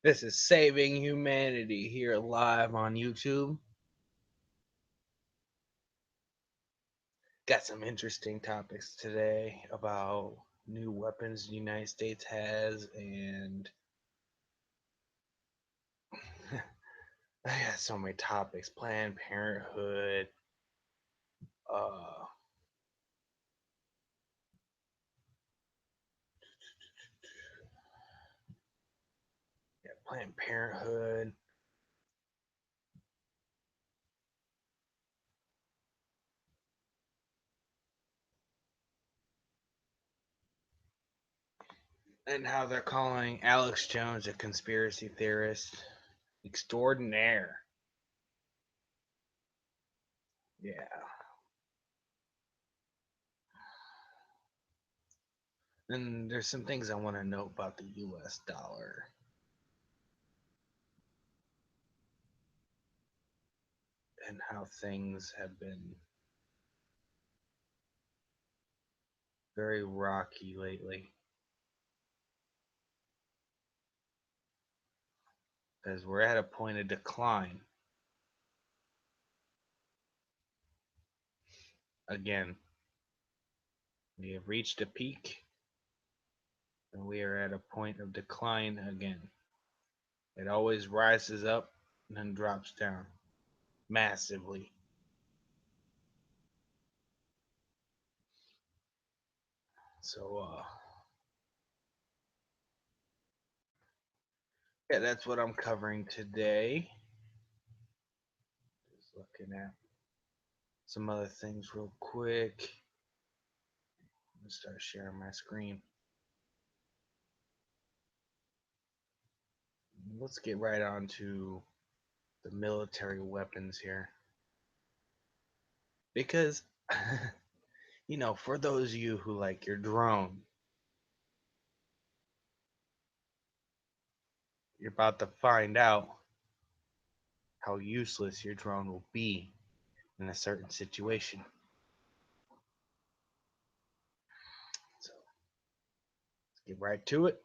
This is Saving Humanity here live on YouTube. Got some interesting topics today about new weapons the United States has, and I got so many topics. Planned Parenthood, uh, yeah, Planned Parenthood, and how they're calling Alex Jones a conspiracy theorist extraordinaire. Yeah, and there's some things I want to know about the U.S. dollar and how things have been very rocky lately because we're at a point of decline again. We have reached a peak and we are at a point of decline again. It always rises up and then drops down massively. So, yeah, that's what I'm covering today. Just looking at some other things real quick. I'm gonna start sharing my screen. Let's get right on to the military weapons here. Because, for those of you who like your drone, you're about to find out how useless your drone will be in a certain situation. So let's get right to it.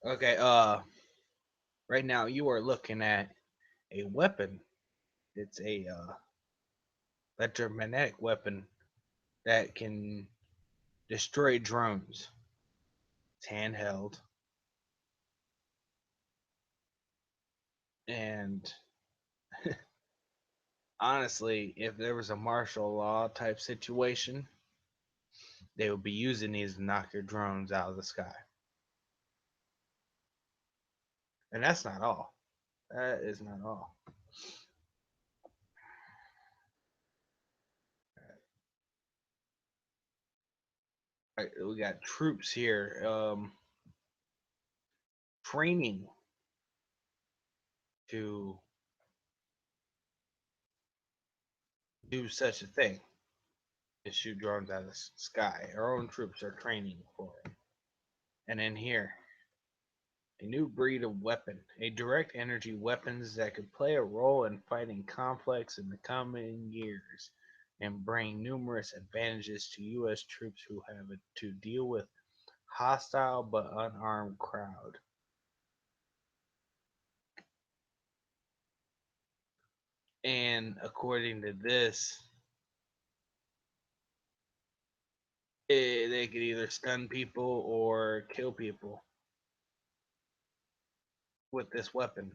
Okay, right now you are looking at a weapon. It's a electromagnetic weapon that can destroy drones. It's handheld, and honestly, if there was a martial law type situation, they would be using these to knock your drones out of the sky. And that's not all. That is not all. Right, we got troops here training to do such a thing and shoot drones out of the sky. Our own troops are training for it. And in here, a new breed of weapon, a direct energy weapons that could play a role in fighting conflicts in the coming years and bring numerous advantages to U.S. troops who have to deal with hostile but unarmed crowd. And according to this, they could either stun people or kill people with this weapon.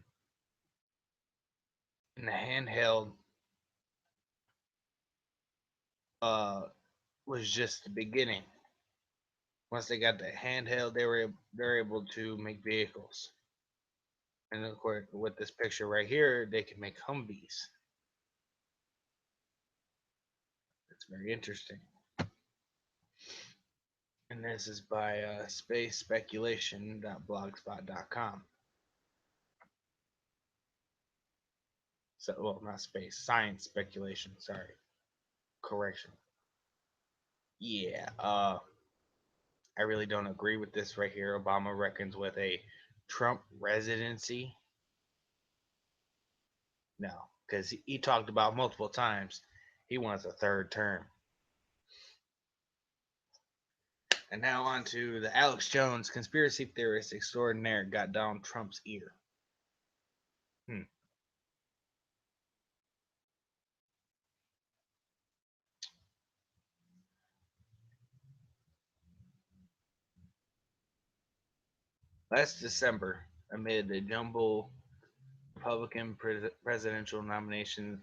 And the handheld uh, was just the beginning. Once they got the handheld, they're able to make vehicles. And of course, with this picture right here, they can make Humvees. It's very interesting. And this is by spacespeculation.blogspot.com. So, well, not space, science speculation. Sorry, correction. Yeah, I really don't agree with this right here. Obama reckons with a Trump residency? No, because he talked about multiple times he wants a third term. And now on to the Alex Jones conspiracy theorist extraordinaire got Donald Trump's ear. Hmm. Last December, amid a jumble Republican presidential nomination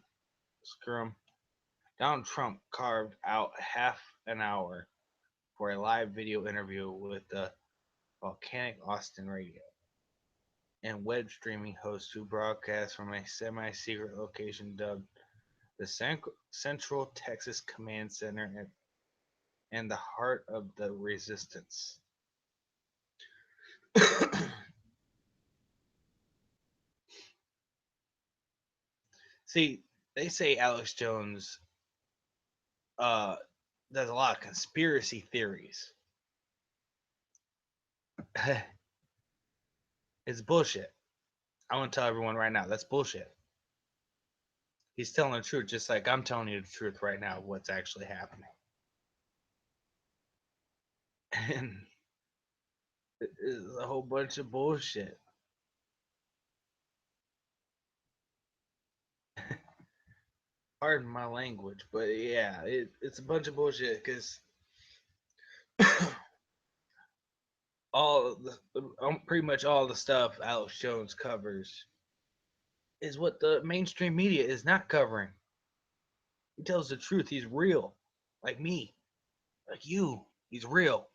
scrum, Donald Trump carved out half an hour for a live video interview with the volcanic Austin radio and web streaming host who broadcast from a semi-secret location dubbed the Central Texas Command Center and the heart of the resistance. See, they say Alex Jones uh, does a lot of conspiracy theories. It's bullshit. I want to tell everyone right now that's bullshit. He's telling the truth, just like I'm telling you the truth right now of what's actually happening. And it's a whole bunch of bullshit. Pardon my language, but yeah, it's a bunch of bullshit because pretty much all the stuff Alex Jones covers is what the mainstream media is not covering. He tells the truth. He's real, like me, like you. He's real,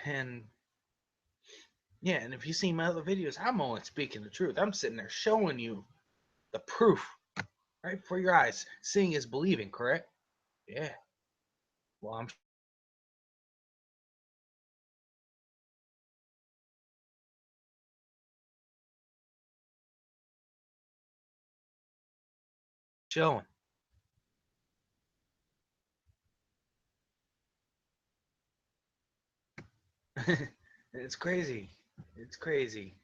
and yeah. And if you see my other videos, I'm only speaking the truth. I'm sitting there showing you the proof right before your eyes. Seeing is believing, correct? Yeah. Well, I'm showing. It's crazy. It's crazy.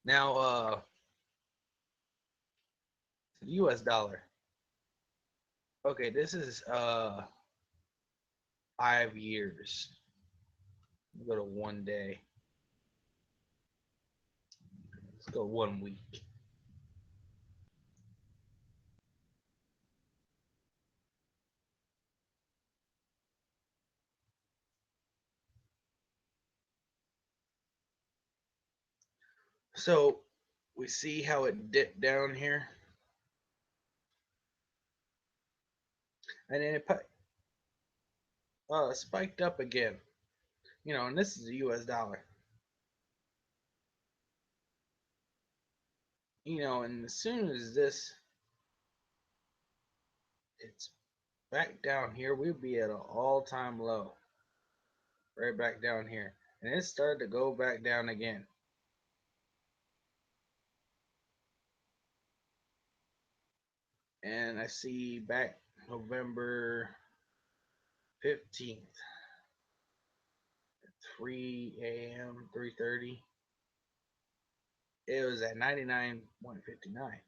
Now, U.S. dollar. Okay, this is 5 years. Go to one day. Let's go 1 week. So we see how it dipped down here, and then it spiked up again. And this is a U.S. dollar. And as soon as this it's back down here, we'd be at an all-time low, right back down here, and it started to go back down again. And I see back November 15th, 3 a.m., 3:30. It was at 99.59.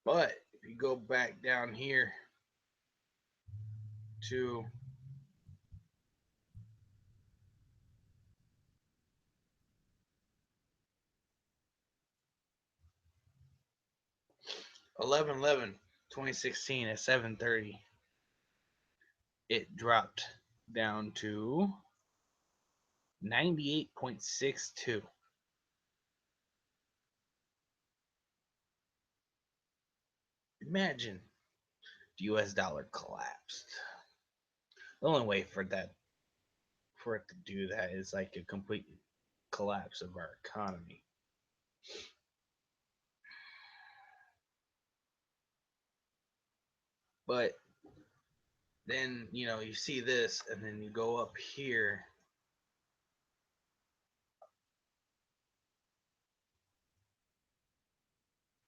But if you go back down here to 11/11/2016 at 7:30, it dropped down to 98.62. Imagine the US dollar collapsed. The only way for it to do that is like a complete collapse of our economy. But then, you see this and then you go up here,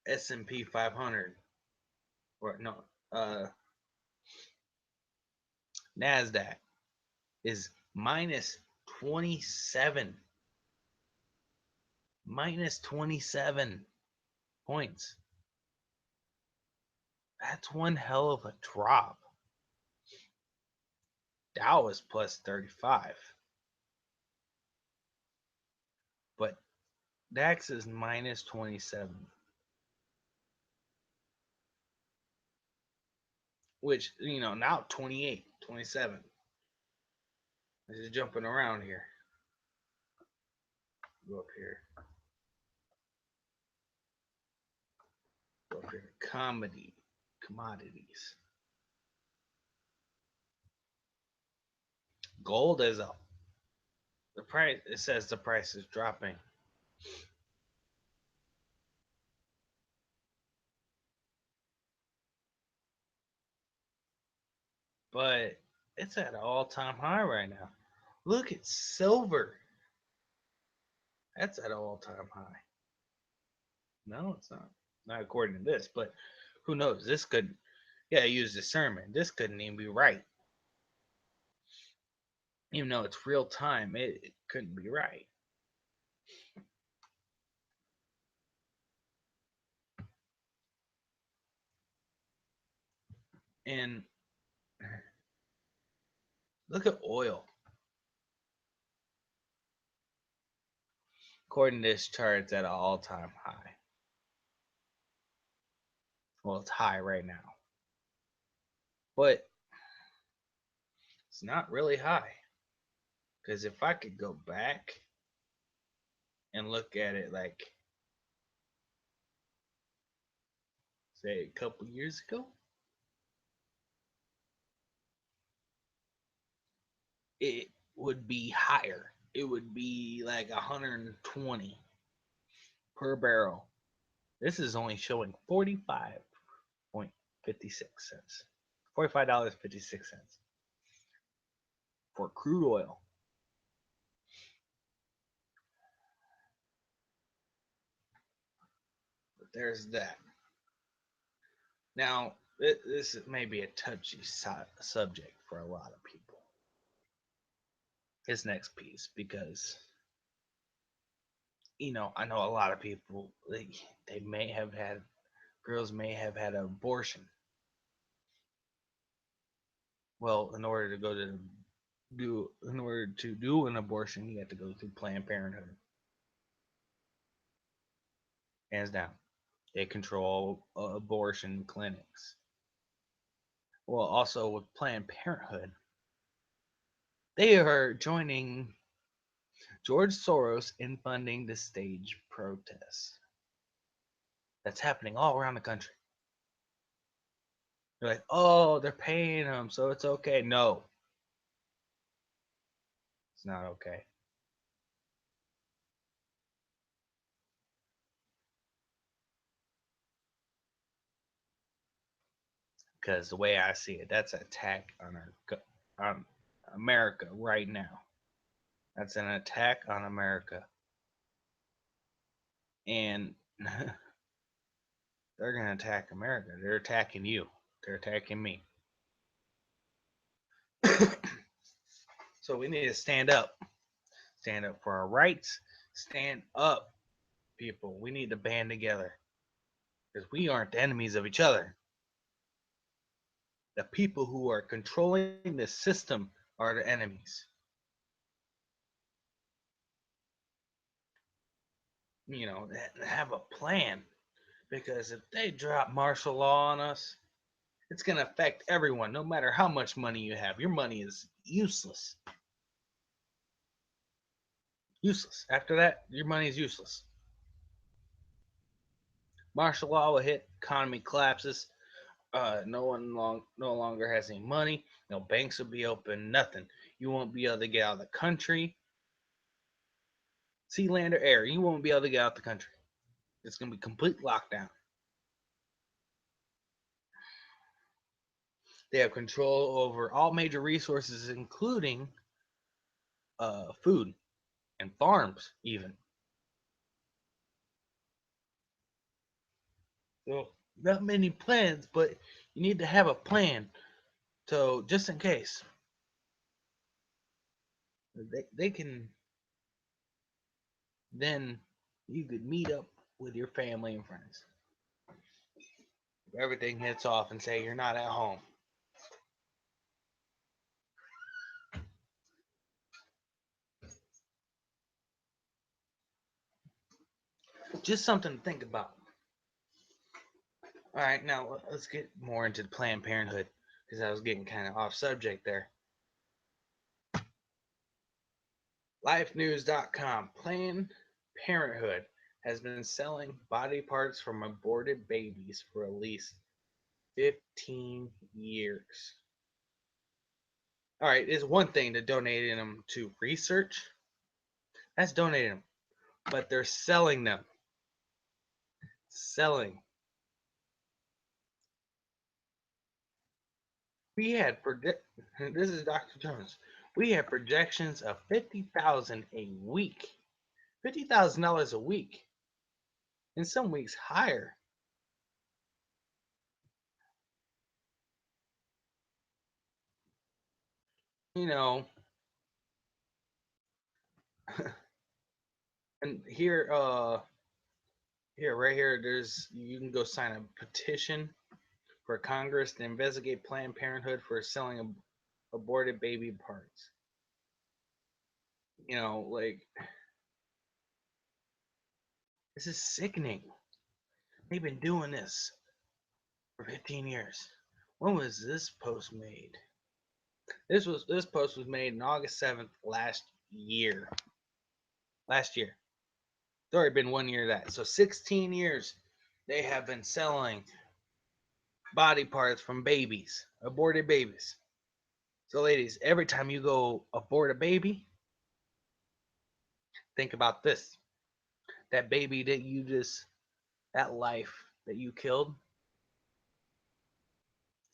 S&P 500, or no, Nasdaq. is minus 27. Minus 27 points. That's one hell of a drop. Dow was plus 35. But DAX is minus 27. Which, now 28, 27. This is jumping around here. Go up here. Go up here. Commodities. Gold is up. The price, it says the price is dropping. But it's at an all-time high right now. Look at silver. That's at an all-time high. No, it's not. Not according to this, but who knows? This could, yeah, use discernment. This couldn't even be right. Even though it's real time, it couldn't be right. And look at oil. According to this chart, it's at an all-time high. Well, it's high right now. But it's not really high. Because if I could go back and look at it like, say, a couple years ago, it would be higher. It would be like 120 per barrel. This is only showing 45.56 cents. $45.56 for crude oil. But there's that. Now, this may be a touchy subject for a lot of people. His next piece, because I know a lot of people, they may have had, girls may have had an abortion. Well, in order to do an abortion, you have to go through Planned Parenthood. Hands down, they control abortion clinics. Well, also with Planned Parenthood, they are joining George Soros in funding the stage protests that's happening all around the country. They're like, oh, they're paying them, so it's okay. No, it's not okay. Because the way I see it, that's an attack on America right now. That's an attack on America, and they're gonna attack America. They're attacking you. They're attacking me. So we need to stand up. Stand up for our rights. Stand up, people. We need to band together because we aren't the enemies of each other. The people who are controlling the system are the enemies. Have a plan, because if they drop martial law on us, it's going to affect everyone, no matter how much money you have. Your money is useless. Useless. After that, your money is useless. Martial law will hit, economy collapses. No longer has any money. No banks will be open. Nothing. You won't be able to get out of the country. Sea, land, or air. You won't be able to get out of the country. It's going to be complete lockdown. They have control over all major resources, including food and farms, even. So, not many plans, but you need to have a plan. So, just in case. They can then you could meet up with your family and friends. Everything hits off and say you're not at home. Just something to think about. All right, now let's get more into Planned Parenthood because I was getting kind of off subject there. LifeNews.com. Planned Parenthood has been selling body parts from aborted babies for at least 15 years. All right, it's one thing to donating them to research. That's donating them, but they're selling them. Selling. We had this is Dr. Jones. We had projections of 50,000 a week. $50,000 a week. In some weeks higher. You know, and here right here there's you can go sign a petition for Congress to investigate Planned Parenthood for selling aborted baby parts. Like this is sickening. They've been doing this for 15 years. When was this post made? This post was made on August 7th last year. Last year. It's already been 1 year of that. So 16 years they have been selling body parts from babies, aborted babies. So ladies, every time you go abort a baby, think about this. That baby that life that you killed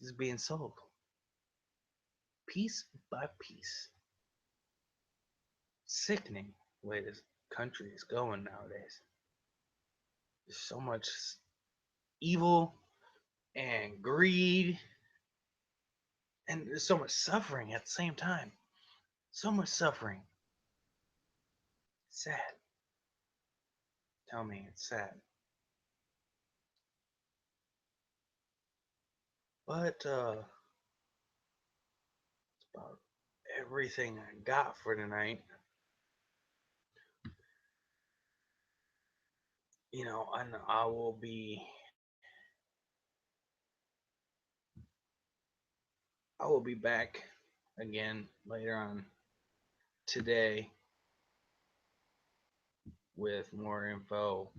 is being sold piece by piece. Sickening the way this country is going nowadays. There's so much evil and greed, and there's so much suffering at the same time. So much suffering. Sad. Tell me it's sad. But it's about everything I got for tonight. And I will be back again later on today with more info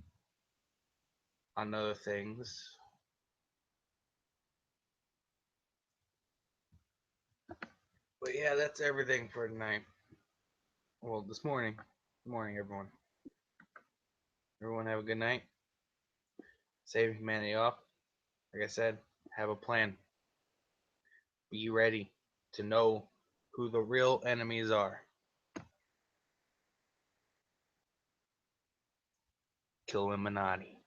on other things. But yeah, that's everything for tonight. Well, this morning. Good morning, everyone. Everyone have a good night. Save humanity off. Like I said, have a plan. Be ready to know who the real enemies are. Kill Illuminati.